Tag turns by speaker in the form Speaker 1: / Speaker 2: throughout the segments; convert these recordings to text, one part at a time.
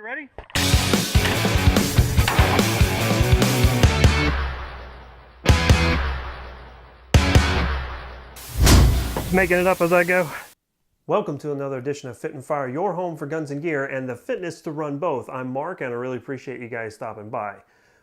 Speaker 1: Ready? Making it up as I go. Welcome to another edition of Fit and Fire, your home for guns and gear and the fitness to run both. I'm Mark and I really appreciate you guys stopping by.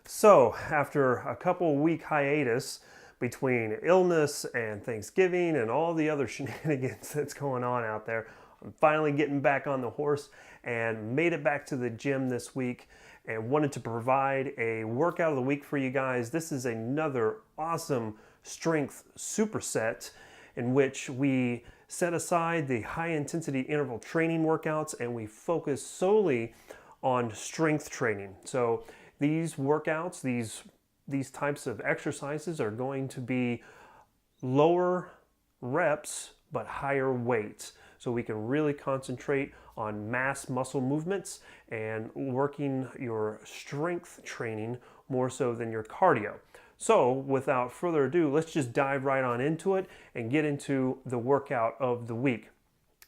Speaker 1: So, after a couple week hiatus between illness and Thanksgiving and all the other shenanigans that's going on out there, I'm finally getting back on the horse and made it back to the gym this week and wanted to provide a workout of the week for you guys. This is another awesome strength superset in which we set aside the high intensity interval training workouts and we focus solely on strength training. So these workouts, these types of exercises are going to be lower reps but higher weights. So we can really concentrate on mass muscle movements and working your strength training more so than your cardio. So without further ado, let's just dive right on into it and get into the workout of the week.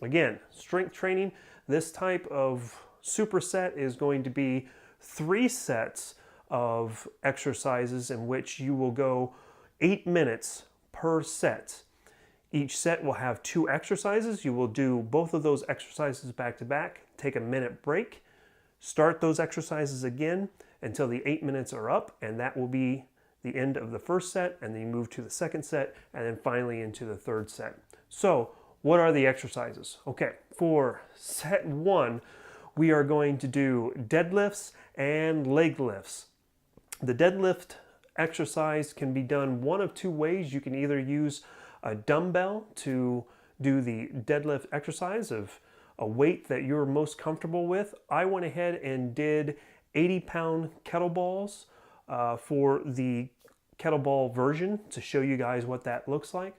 Speaker 1: Again, strength training, this type of superset is going to be 3 sets of exercises in which you will go 8 minutes per set. Each set will have 2 exercises. You will do both of those exercises back to back, take a minute break, start those exercises again until the 8 minutes are up, and that will be the end of the first set, and then you move to the second set, and then finally into the third set. So, what are the exercises? Okay, for set 1, we are going to do deadlifts and leg lifts. The deadlift exercise can be done one of 2 ways. You can either use a dumbbell to do the deadlift exercise of a weight that you're most comfortable with. I went ahead and did 80-pound kettlebells for the kettlebell version to show you guys what that looks like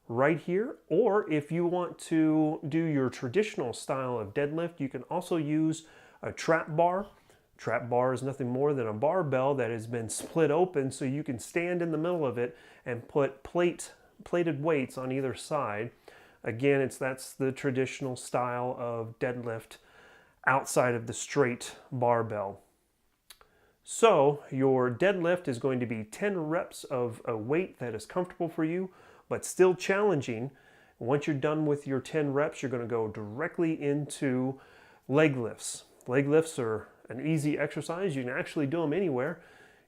Speaker 1: right here. Or if you want to do your traditional style of deadlift, you can also use a trap bar. Trap bar is nothing more than a barbell that has been split open so you can stand in the middle of it and put plated weights on either side. Again, that's the traditional style of deadlift outside of the straight barbell. So your deadlift is going to be 10 reps of a weight that is comfortable for you, but still challenging. Once you're done with your 10 reps, you're going to go directly into leg lifts. Leg lifts are an easy exercise. You can actually do them anywhere,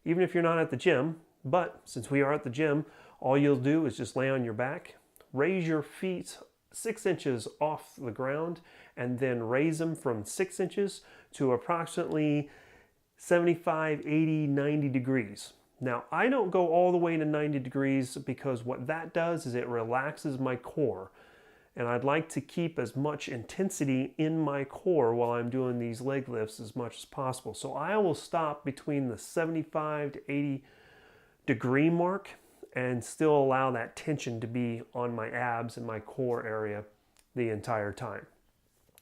Speaker 1: even if you're not at the gym. But since we are at the gym, all you'll do is just lay on your back, raise your feet 6 inches off the ground, and then raise them from 6 inches to approximately 75, 80, 90 degrees. Now, I don't go all the way to 90 degrees because what that does is it relaxes my core. And I'd like to keep as much intensity in my core while I'm doing these leg lifts as much as possible. So I will stop between the 75 to 80 degree mark and still allow that tension to be on my abs and my core area the entire time.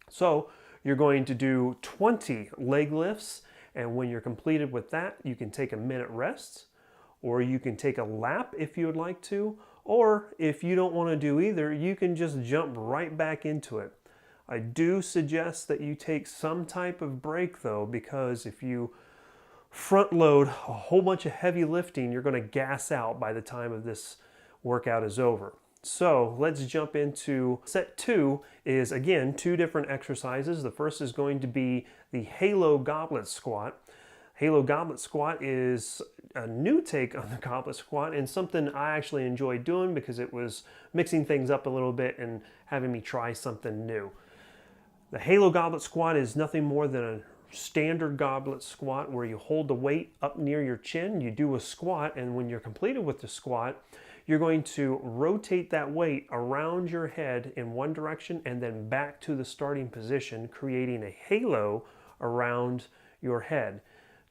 Speaker 1: So you're going to do 20 leg lifts, and when you're completed with that, you can take a minute rest, or you can take a lap if you would like to, or if you don't want to do either, you can just jump right back into it. I do suggest that you take some type of break though, because if you front load a whole bunch of heavy lifting, you're going to gas out by the time of this workout is over. So let's jump into set 2. Is again 2 different exercises. The first is going to be the halo goblet squat. Halo goblet squat is a new take on the goblet squat and something I actually enjoyed doing because it was mixing things up a little bit and having me try something new. The halo goblet squat is nothing more than a standard goblet squat where you hold the weight up near your chin, you do a squat, and when you're completed with the squat, you're going to rotate that weight around your head in one direction and then back to the starting position, creating a halo around your head.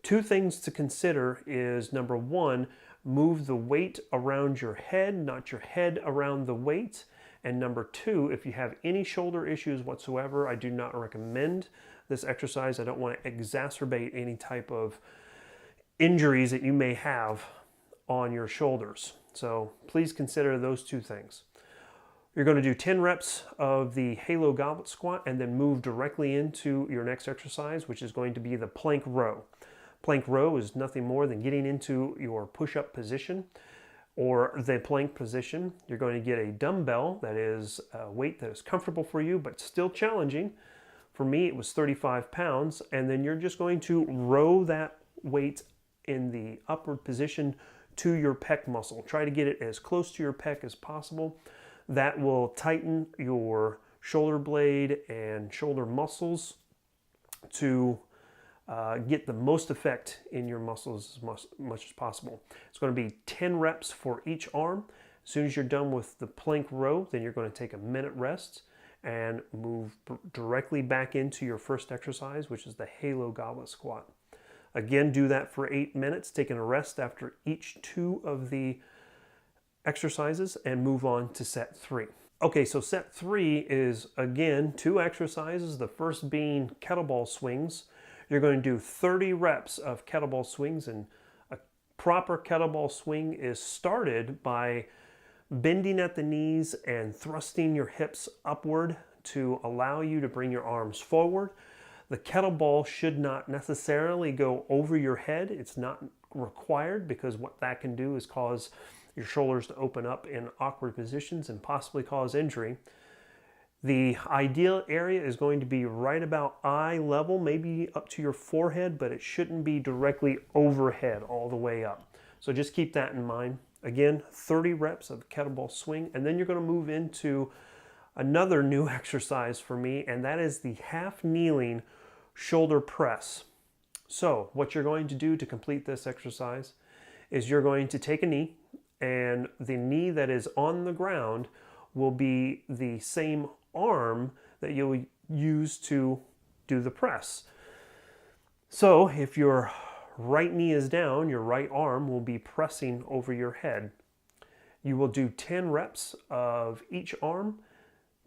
Speaker 1: 2 things to consider is, number 1, move the weight around your head, not your head around the weight. And number 2, if you have any shoulder issues whatsoever, I do not recommend this exercise. I don't want to exacerbate any type of injuries that you may have on your shoulders. So please consider those 2 things. You're going to do 10 reps of the halo goblet squat and then move directly into your next exercise, which is going to be the plank row. Plank row is nothing more than getting into your push-up position or the plank position. You're going to get a dumbbell that is a weight that is comfortable for you but still challenging. For me, it was 35 pounds, and then you're just going to row that weight in the upward position to your pec muscle. Try to get it as close to your pec as possible. That will tighten your shoulder blade and shoulder muscles to get the most effect in your muscles as much as possible. It's going to be 10 reps for each arm. As soon as you're done with the plank row, then you're going to take a minute rest and move directly back into your first exercise, which is the halo goblet squat. Again, do that for 8 minutes, taking a rest after each 2 of the exercises, and move on to set 3. Okay, so set 3 is, again, 2 exercises, the first being kettlebell swings. You're going to do 30 reps of kettlebell swings, and a proper kettlebell swing is started by bending at the knees and thrusting your hips upward to allow you to bring your arms forward. The kettlebell should not necessarily go over your head. It's not required, because what that can do is cause your shoulders to open up in awkward positions and possibly cause injury. The ideal area is going to be right about eye level, maybe up to your forehead, but it shouldn't be directly overhead all the way up. So just keep that in mind. Again, 30 reps of kettlebell swing, and then you're going to move into another new exercise for me, and that is the half kneeling shoulder press. So what you're going to do to complete this exercise is you're going to take a knee, and the knee that is on the ground will be the same arm that you'll use to do the press. So if your right knee is down, your right arm will be pressing over your head. You will do 10 reps of each arm,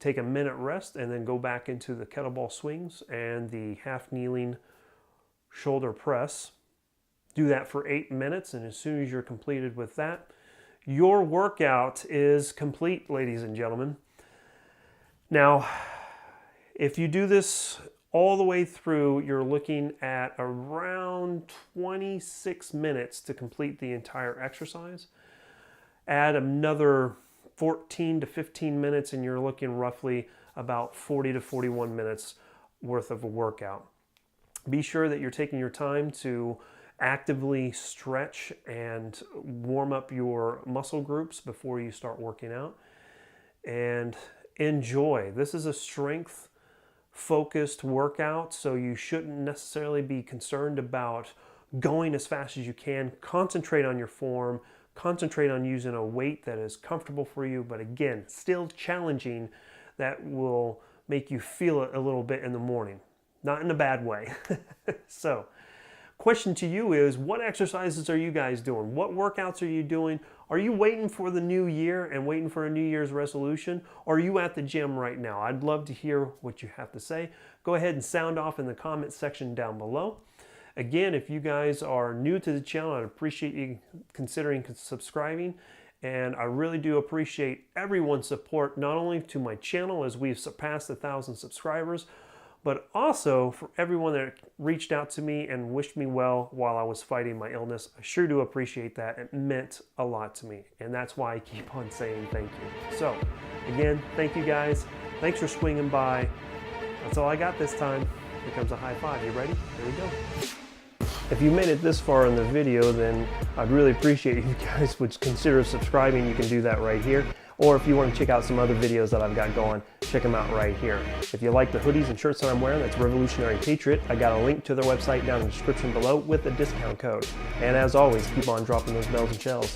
Speaker 1: take a minute rest, and then go back into the kettlebell swings and the half kneeling shoulder press. Do that for 8 minutes, and as soon as you're completed with that, your workout is complete, ladies and gentlemen. Now, if you do this all the way through, you're looking at around 26 minutes to complete the entire exercise. Add another 14 to 15 minutes, and you're looking roughly about 40 to 41 minutes worth of a workout. Be sure that you're taking your time to actively stretch and warm up your muscle groups before you start working out, and enjoy. This is a strength focused workout, so you shouldn't necessarily be concerned about going as fast as you can. Concentrate on your form, concentrate on using a weight that is comfortable for you, but again, still challenging, that will make you feel it a little bit in the morning, not in a bad way. So question to you is, what exercises are you guys doing? What workouts are you doing? Are you waiting for the new year and waiting for a New Year's resolution? Or are you at the gym right now? I'd love to hear what you have to say. Go ahead and sound off in the comment section down below. Again, if you guys are new to the channel, I'd appreciate you considering subscribing. And I really do appreciate everyone's support, not only to my channel as we've surpassed 1,000 subscribers, but also for everyone that reached out to me and wished me well while I was fighting my illness. I sure do appreciate that. It meant a lot to me, and that's why I keep on saying thank you. So again, thank you guys. Thanks for swinging by. That's all I got this time. Here comes a high five. You ready? Here we go. If you made it this far in the video, then I'd really appreciate if you guys would consider subscribing. You can do that right here. Or if you want to check out some other videos that I've got going, check them out right here. If you like the hoodies and shirts that I'm wearing, that's Revolutionary Patriot. I got a link to their website down in the description below with a discount code. And as always, keep on dropping those bells and shells.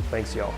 Speaker 1: Thanks, y'all.